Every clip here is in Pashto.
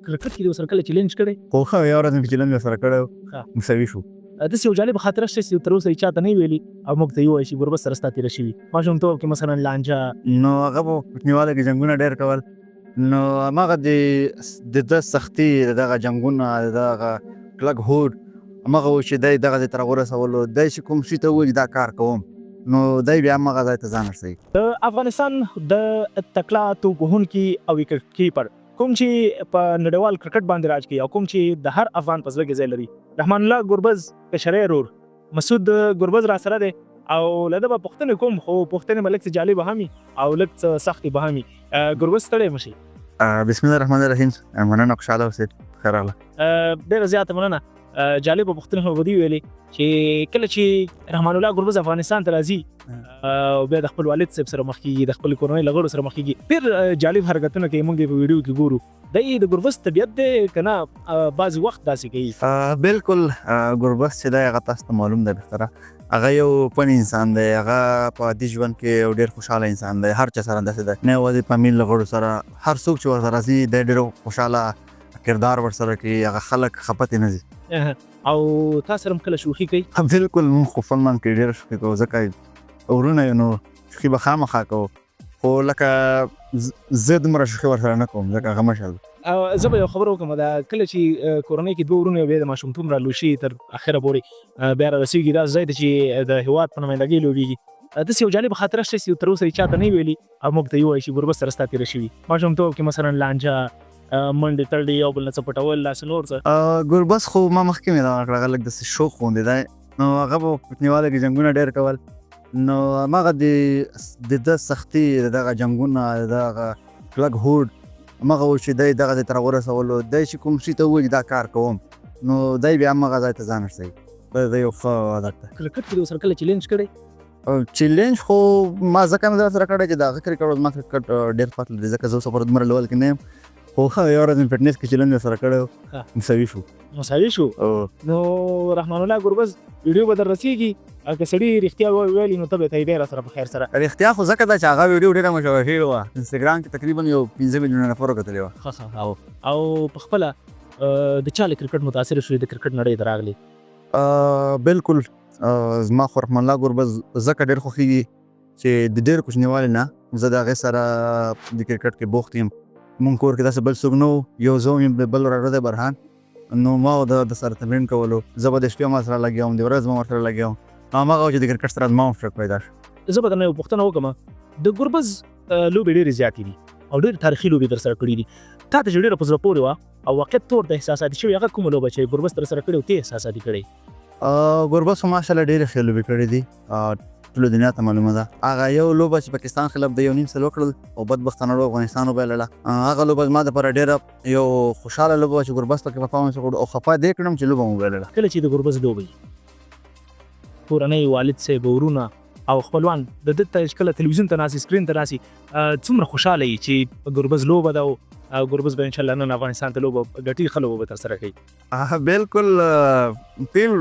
کرکټ کې د سره کله چیلنج کړی؟ خو ښه یو ورځ مې چیلنج سره کړی مساوي شو. داسې یو جالب خاطره شته چې تر اوسه یې چاته نه ویلي او موږ ته یې ووایي چې ګربز سره ستا تېره شوي ماشومتوب کې مثلا لانجه؟ نو هغه به کوچنیوالی کې جنګونه ډېر کول نو هماغه د ده سختي د دغه جنګونه د دغه کلک هوډ هماغه و چې دی دغه ځای ته راورسولو دی چې کوم شي ته ووایي دا کار کوم نو دی بیا هماغه ځای ته ځان رسوي. د افغانستان د تکړه توپ وهونکي او وکټ کیپر کوم چې په نړیوال کرکټ باندې راج کوي او کوم چې د هر افغان په زړه کې ځای لري، رحمان الله ګربز کشری ورور مسعود ګربز را سره دی او له ده به پوښتنې کوم خو پوښتنې به لږ څه جالبه هم وي او لږ څه سختې به هم وي. ګربز ستړی مه شي. بسم الله الرحمن الرحیم. مننه خوشحاله اوسئ. خیر راغله. ډېره زیاته مننه. جالبه پوښتنې خو به دې ویلې چې کله چې رحمان الله ګربز افغانستان ته راځي او بیا د خپل والد صاحب سره مخ کېږي د خپل کورنۍ له غړو سره مخ کېږي ډېر جالب حرکتونه کوي موږ یې په ویډیو کې ګورو. دی د ګربز طبیعت دی که نه بعضې وخت داسې کوي؟ بالکل ګربز چې دی هغه تاسو ته معلوم دی بهتره هغه یو پن انسان دی، هغه په عادي ژوند کې یو ډېر خوشحاله انسان دی، هر چا سره داسې دی نه یوازې فامیل له غړو سره هر څوک چې ورسره راځي دی ډېر خوشحاله کردار ورسره کوي، هغه خلک خفه ترې نه ځي. او تا سره هم کله شوخي کوي؟ بالکل موږ خو فلمان کې ډېر شوخي کوو ځکه ورونه یو نو شوخي به خامخا کوو خو لکه زه دومره شوخي ورسره نه کوم ځکه هغه مشر دی. زه به یو خبره وکړم دا کله چې کورنۍ کې دوه ورونه بیا د ماشومتوب رالوشي تر اخره پورې بیا رارسېږي دا ځای دی چې د هېواد په نمایندګۍ لوبېږي داسې یو جالبه خاطره شته چې تر اوسه یې چاته نه ویلي او موږ ته یې ووایي چې ګربز سره ستا تېره شوي ماشومتوب کې مثلا لانجه منډې تړلې یو بل نه څه پټول داسې نور څه؟ ګربز خو ما مخکې مې دغه کړه هغه لږ داسې شوق غوندې دی نو هغه به کوچنیوالی کې جنګونه ډېر کول نو هماغه د ده سختي د دغه جنګونه د دغه کلک هوډ هماغه و چې دی دغه ځای ته راورسولو دی چې کوم شي ته ووایي دا کار کوم نو دی بیا هماغه ځای ته ځان رسوي. دا د یو ښه عادت دی. کرکټ کې د ورسره کله چیلنج کړی؟ چیلنج خو ما ځکه مې درسره کړی چې د هغه کرکټ زما کرکټ ډېر خوښ دی ځکه زه اوس پر دومره لیول کې نه یم خو ښه یو ورځ مې فټنس کې چیلنج سره کړی مساوي شو. مساوي شو؟ نو رحمان الله ګربز ویډیو به در رسېږي که سړي رښتیا ویلي نو ته به ته یې ډېره سره په خیر سره رښتیا خو ځکه ده چې هغه ویډیو ډېره مشهوره شوې وه انسټاګرام کې تقریبا یو 15 میلیونه نفرو کتلې وه. ښه او په خپله د چا له کرکټ متاثره شوې د کرکټ نړۍ ته راغلې؟ بالکل زما خو رحمان الله ګربز ځکه ډېر خوښېږي چې د ډېر کوچنیوالي نه زه د هغې سره د کرکټ کې بوخت یم. مونږ کور کې داسې بل څوک نه و یو زه یم بل وراره دی برهان نو ما د سره تمرین کولو زه به د شپې هم ورسره لګیا وم د ورځې هم ورسره لګیا وم هماغه و چې د کرکټ سره زما هم شوق پیدا شو. زه به درنه یو پوښتنه وکړم د ګربز لوبې ډېرې زیاتې دي او ډېرې تاریخي لوبې در سره کړي دي تا ته چې ډېره په زړه پورې وه او واقعیت طور ته احساساتي شوې هغه کومه لوبه چې ګربز در سره کړې او ته احساساتي کړې؟ ګربز خو ماشاءالله ډېرې ښې لوبې کړې دي ټولو دنیا ته معلومه ده. هغه یو لوبه چې پاکستان خلاف د 1.5 سال وکړل او بدبختانه افغانستان وبایلله هغه لوبه زما دپاره ډېره یو خوشحاله لوبه وه چې ګربز پکې پرفارمنس وکړو او خفه دې کړم چې لوبه مو وبایلله. کله چې د ګربز لوبه کورنۍ والد صاحب ورونه او خپلوان د ده ته کله تلویزیون ته ناستي سکرین ته ناستي څومره خوشحاله یي چې ګربز لوبه ده او ګربز به انشاءالله نن افغانستان ته لوبه ګټي ښه لوبه به ترسره کوي؟ بالکل ټول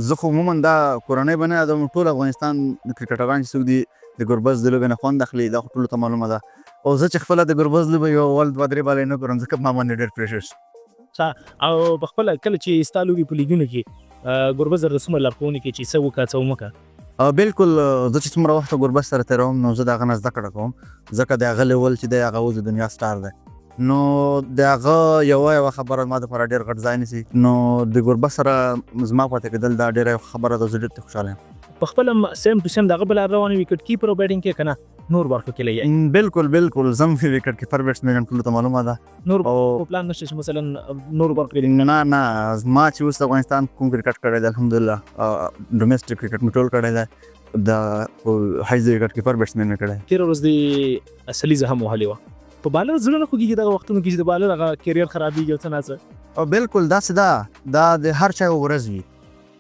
زه خو عموما دا کورنۍ به نه یادوم ټول افغانستان د کرکټران چې څوک دي د ګربز د لوبې نه خوند اخلي دا خو ټولو ته معلومه ده او زه چې خپله د ګربز لوبه یو ول دوه درې بالې نه ګورم ځکه ما باندې ډېر پریشر شي. او په خپله کله چې ستا لوبې په لیګونو کې ګربز درته څومره لارښوونې کوي چې څه وکړه څه ومکړه؟ بالکل زه چې څومره وخت ګربز سره تېروم نو زه د هغه نه زده کړه کوم ځکه د هغه لیول چې دی هغه اوس د دنیا سټار دی نو د هغه یوه خبره ما دپاره ډېر غټ ځای نیسي نو د ګربز سره زما پاتې کېدل دا ډېره خبره ده زه ډېر خوشحاله یم. په خپله سیم ټو سیم د هغه بله روانه ویکټ کیپر او بیټینګ کې که نه نور برخو کې لګي؟ بالکل زه هم ویکټ کیپر بیټسمین یم ټولو ته معلومه ده. نور پلان نشته چې مثلا نور برخو کې؟ نه ما چې اوس د افغانستان کوم کرکټ کړی دی الحمدلله ډومېسټک کرکټ مې ټول کړی دی د حیز ویکټ کیپر بیټسمین مې کړی. تېره ورځ د اصلي زه هم وهلې وه په بالر زړه نه خوږېږي دغه وختونو کې چې د بالر هغه کیریر خرابېږي او څه ناڅه؟ بالکل داسې ده دا د هر چا یو ورځ وي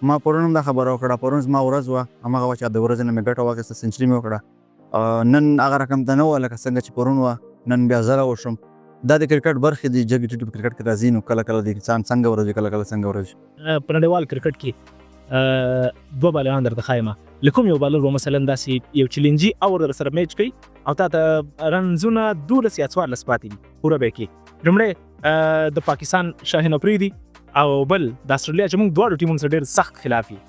ما پرون هم دا خبره وکړه پرون زما ورځ وه هماغه وه چې د ورځې نه مې ګټه واخیسته سنچري مې وکړه نن هغه رقم ته نه وه لکه څنګه چې پرون وه نن بیا زه راوشم دا د کرکټ برخې دي جګې ټیټې په کرکټ کې راځي نو کله کله د انسان څنګه ورځي کله کله څنګه ورځي. په نړیوال کرکټ کې دوه بالران درته ښایم له کوم یو بالر به مثلا داسې یو چیلنجي اور در سره میچ کوي او تا ته رنزونه 12 یا 14 پاتې دي پوره به یې کړي لومړی د پاکستان شاهین افریدي او بل د استرالیا چې موږ دواړو ټیمونو سره ډېر سخت خلاف یو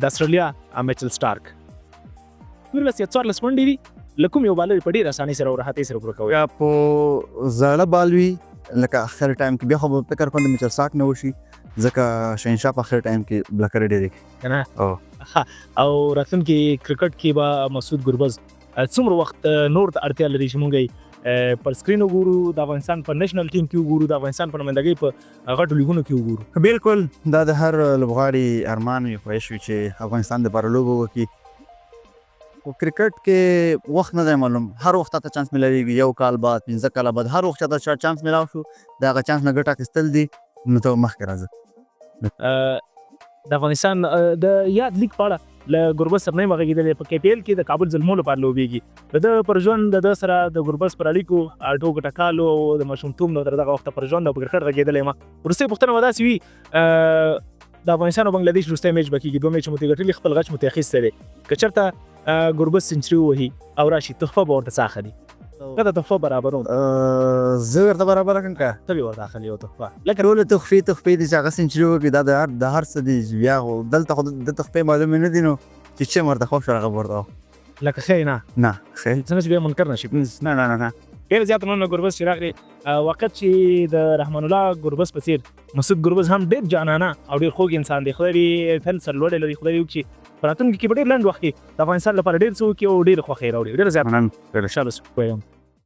د استرالیا میچل سټارک. ورلس یې 14 منډې دي له کوم یو بالر په ډېر اسانۍ سره او راحتۍ سره پوره کوي. یا په زړه بال وي لکه اخر ټایم کې بیا خو به فکر کوم د میچل سټارک نه وشي ځکه شاهنشاه په اخر ټایم کې بلکر ډېر که نه او راتلونکي کرکټ کې به مسعود ګربز څومره وخت نور ته اړتیا لري چې موږ پر سکرین وګورو د افغانستان په نېشنل ټیم کې وګورو د افغانستان په نمایندګۍ په غټو لیګونو کې وګورو. بالکل دا د هر لوبغاړي ارمان وي خواهش وي چې افغانستان دپاره لوبه وکړي. خو کرکټ کې وخت نه دی معلوم، هر وخت ته چانس ملاویږي، یو کال بعد 15 کاله بعد هر وخت ته چانس ملاو شو د هغه چانس نه ګټه اخیستل دي نو ته مخکې راځه. د افغانستان د یاد لیګ په اړه له ګربز سره نه یم غږېدلی. په KPL کې د کابل زلمو لپاره لوبېږي. د ده پر ژوند د ده سره د ګربز پر اړیکو ټوکو ټکالو او د ماشومتوب نه تر دغه وخته پر ژوند او په کرکټ غږېدلی یم. وروستۍ پوښتنه به داسې وي د افغانستان او بنګلادیش وروستی میچ به کېږي، 2 میچ مو ترې ګټلي، خپل غچ مو ترې اخیستی دی. که چېرته ګربز سنچري ووهي او راشي تحفه به ورته څه اخلي؟ که د تحفه برابروم زه ورته برابره کړم که ته به ورته اخلي یو تحفه. لکه ټولې تحفې دي چې هغه سنچري وکړي دا د هر څه دي. بیا خو دلته خو د تحفې معلومې نه دي نو چې څه ورته خوښ شو هغه به ورته لکه ښه نه ښه څنګه چې بیا منکر نه شي. نه ډېر زیات مننه ګربز چې راغلې. وخت چې د رحمان الله ګربز په څېر مسعود ګربز هم ډېر جانانه او ډېر خوږ انسان دی. خدای دې تل سرلوړی لري، خدای دې وکړي په راتلونکي کې په ډېر لنډ وخت کې د افغانستان لپاره ډېر څه وکړي او ډېر خوښۍ راوړي. ډېر زیات مننه.